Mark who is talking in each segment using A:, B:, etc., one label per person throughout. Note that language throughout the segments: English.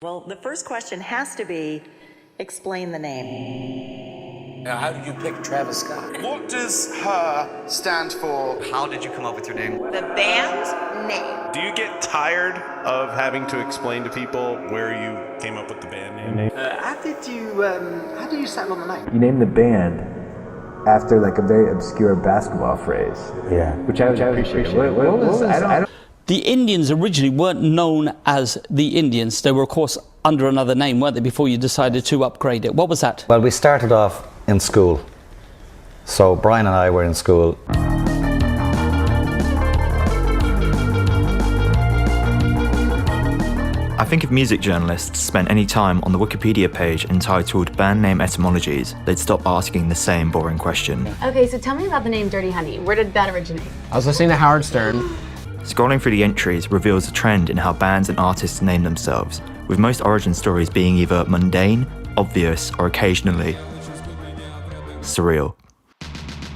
A: Well, the first question has to be, explain the name.
B: Now, how did you pick Travis Scott?
C: What does her stand for?
D: How did you come up with your name?
A: The band's name.
E: Do you get tired of having to explain to people where you came up with the band name?
F: How did you settle on the name?
G: You named the band after like a very obscure basketball phrase.
F: Yeah.
G: Which I appreciate. What was I don't.
H: The Indians originally weren't known as the Indians. They were, of course, under another name, weren't they, before you decided to upgrade it? What was that?
I: Well, we started off in school. So Brian and I were in school.
J: I think if music journalists spent any time on the Wikipedia page entitled Band Name Etymologies, they'd stop asking the same boring question.
K: Okay, so tell me about the name Dirty Honey. Where did that originate?
L: I was listening to Howard Stern.
J: Scrolling through the entries reveals a trend in how bands and artists name themselves, with most origin stories being either mundane, obvious, or occasionally surreal.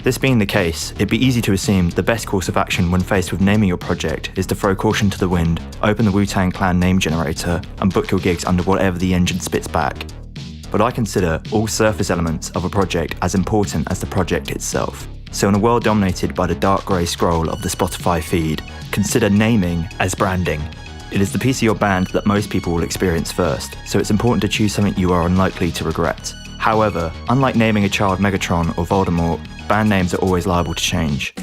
J: This being the case, it'd be easy to assume the best course of action when faced with naming your project is to throw caution to the wind, open the Wu-Tang Clan name generator, and book your gigs under whatever the engine spits back. But I consider all surface elements of a project as important as the project itself. So in a world dominated by the dark grey scroll of the Spotify feed, consider naming as branding. It is the piece of your band that most people will experience first, so it's important to choose something you are unlikely to regret. However, unlike naming a child Megatron or Voldemort, band names are always liable to change.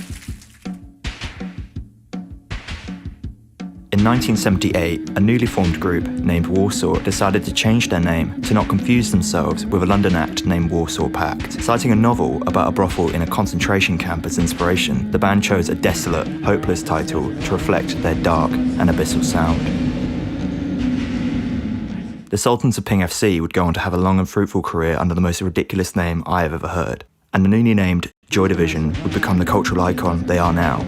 J: In 1978, a newly formed group named Warsaw decided to change their name to not confuse themselves with a London act named Warsaw Pact. Citing a novel about a brothel in a concentration camp as inspiration, the band chose a desolate, hopeless title to reflect their dark and abyssal sound. The Sultans of Ping FC would go on to have a long and fruitful career under the most ridiculous name I have ever heard, and the newly named Joy Division would become the cultural icon they are now.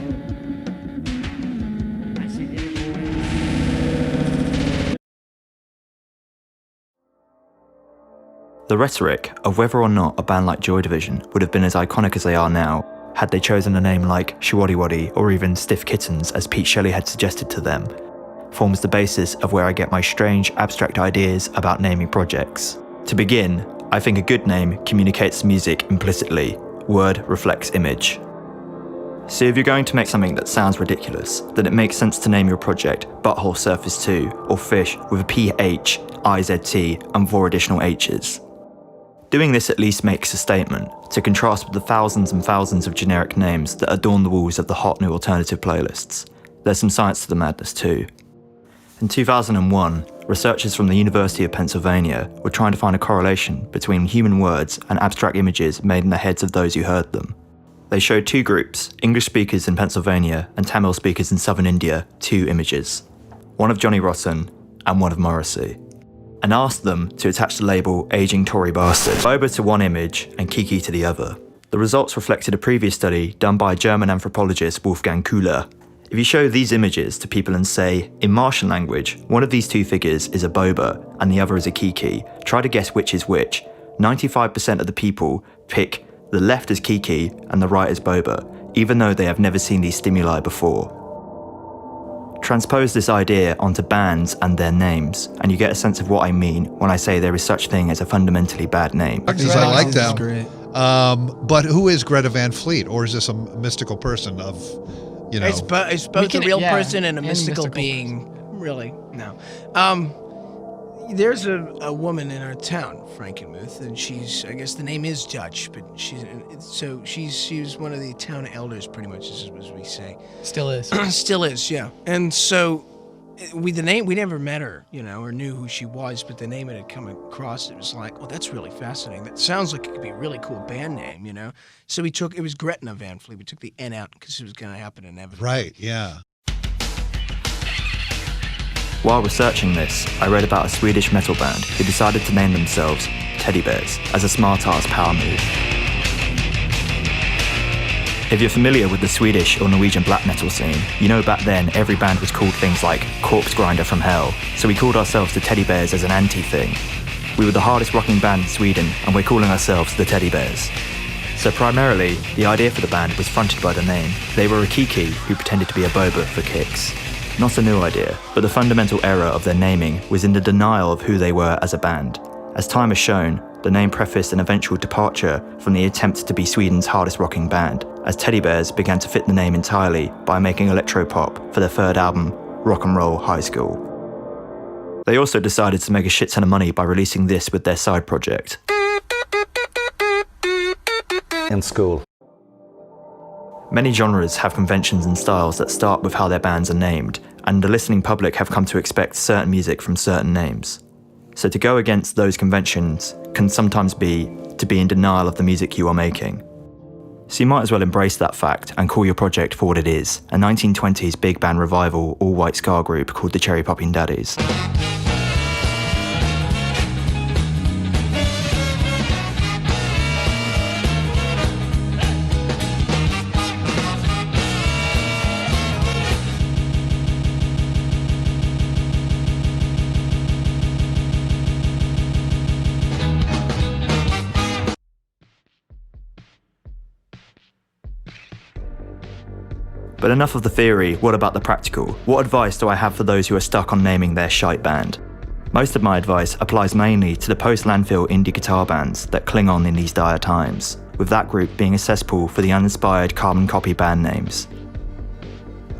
J: The rhetoric of whether or not a band like Joy Division would have been as iconic as they are now had they chosen a name like Shiwaddy or even Stiff Kittens as Pete Shelley had suggested to them, forms the basis of where I get my strange, abstract ideas about naming projects. To begin, I think a good name communicates music implicitly. Word reflects image. So if you're going to make something that sounds ridiculous, then it makes sense to name your project Butthole Surface 2 or Fish with a PH, IZT and 4 additional H's. Doing this at least makes a statement, to contrast with the thousands and thousands of generic names that adorn the walls of the hot new alternative playlists. There's some science to the madness too. In 2001, researchers from the University of Pennsylvania were trying to find a correlation between human words and abstract images made in the heads of those who heard them. They showed two groups, English speakers in Pennsylvania and Tamil speakers in southern India, 2 images, one of Johnny Rotten and one of Morrissey, and asked them to attach the label Aging Tory Bastard, Boba to one image and Kiki to the other. The results reflected a previous study done by German anthropologist Wolfgang Köhler. If you show these images to people and say, in Martian language, one of these 2 figures is a boba and the other is a Kiki, try to guess which is which, 95% of the people pick the left as Kiki and the right as boba, even though they have never seen these stimuli before. Transpose this idea onto bands and their names, and you get a sense of what I mean when I say there is such thing as a fundamentally bad name.
M: Because I like them. But who is Greta Van Fleet, or is this a mystical person of, you know?
L: It's both a real person and a mystical being.
F: Person.
L: Really, no. There's a woman in our town, Frankenmuth, and she's, I guess the name is Dutch, but she's one of the town elders, pretty much, as we say.
F: Still is.
L: Still is, yeah. And so, we never met her, you know, or knew who she was, but the name it had come across, it was like, oh, that's really fascinating. That sounds like it could be a really cool band name, you know? So it was Gretna Van Fleet. We took the N out because it was going to happen inevitably.
M: Right, yeah.
J: While researching this, I read about a Swedish metal band who decided to name themselves Teddy Bears as a smart-ass power move. If you're familiar with the Swedish or Norwegian black metal scene, you know back then every band was called things like Corpse Grinder from Hell, so we called ourselves the Teddy Bears as an anti-thing. We were the hardest rocking band in Sweden, and we're calling ourselves the Teddy Bears. So primarily, the idea for the band was fronted by the name. They were a Kiki who pretended to be a boba for kicks. Not a new idea, but the fundamental error of their naming was in the denial of who they were as a band. As time has shown, the name prefaced an eventual departure from the attempt to be Sweden's hardest rocking band, as Teddy Bears began to fit the name entirely by making electropop for their third album, Rock and Roll High School. They also decided to make a shit ton of money by releasing this with their side project.
I: In school.
J: Many genres have conventions and styles that start with how their bands are named, and the listening public have come to expect certain music from certain names. So to go against those conventions can sometimes be to be in denial of the music you are making. So you might as well embrace that fact and call your project for what it is, a 1920s big band revival all-white ska group called the Cherry Poppin' Daddies. But enough of the theory, what about the practical? What advice do I have for those who are stuck on naming their shite band? Most of my advice applies mainly to the post-landfill indie guitar bands that cling on in these dire times, with that group being a cesspool for the uninspired carbon copy band names.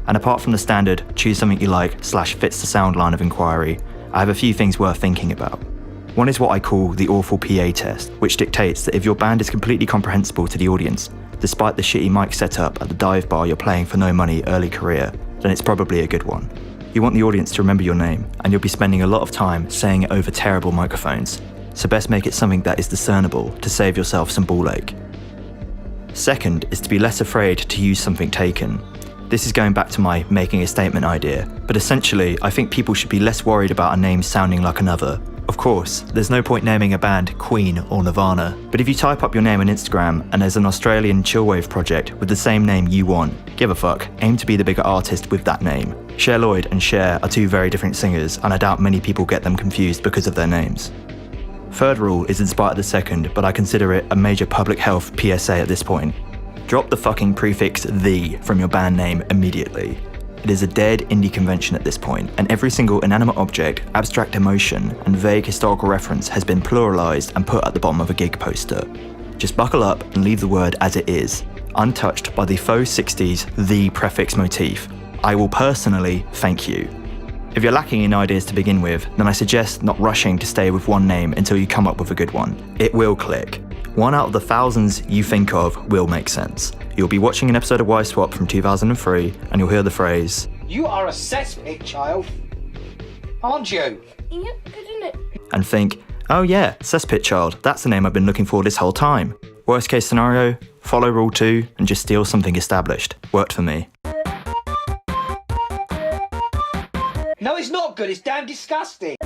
J: And apart from the standard, choose something you like / fits the sound line of inquiry, I have a few things worth thinking about. One is what I call the awful PA test, which dictates that if your band is completely comprehensible to the audience, despite the shitty mic setup at the dive bar you're playing for no money early career, then it's probably a good one. You want the audience to remember your name, and you'll be spending a lot of time saying it over terrible microphones, so best make it something that is discernible to save yourself some ball ache. Second is to be less afraid to use something taken. This is going back to my making a statement idea, but essentially I think people should be less worried about a name sounding like another. Of course, there's no point naming a band Queen or Nirvana, but if you type up your name on Instagram and there's an Australian chillwave project with the same name you want, give a fuck, aim to be the bigger artist with that name. Cher Lloyd and Cher are two very different singers, and I doubt many people get them confused because of their names. Third rule is inspired the second, but I consider it a major public health PSA at this point. Drop the fucking prefix "the" from your band name immediately. It is a dead indie convention at this point, and every single inanimate object, abstract emotion, and vague historical reference has been pluralized and put at the bottom of a gig poster. Just buckle up and leave the word as it is, untouched by the faux 60s "the" prefix motif. I will personally thank you. If you're lacking in ideas to begin with, then I suggest not rushing to stay with one name until you come up with a good one. It will click. One out of the thousands you think of will make sense. You'll be watching an episode of Y Swap from 2003, and you'll hear the phrase,
B: You are a cesspit, child. Aren't you?
K: Yeah, good, isn't it?
J: and think, oh yeah, Cesspit Child, that's the name I've been looking for this whole time. Worst case scenario, follow rule 2 and just steal something established. Worked for me.
B: No, it's not good. It's damn disgusting.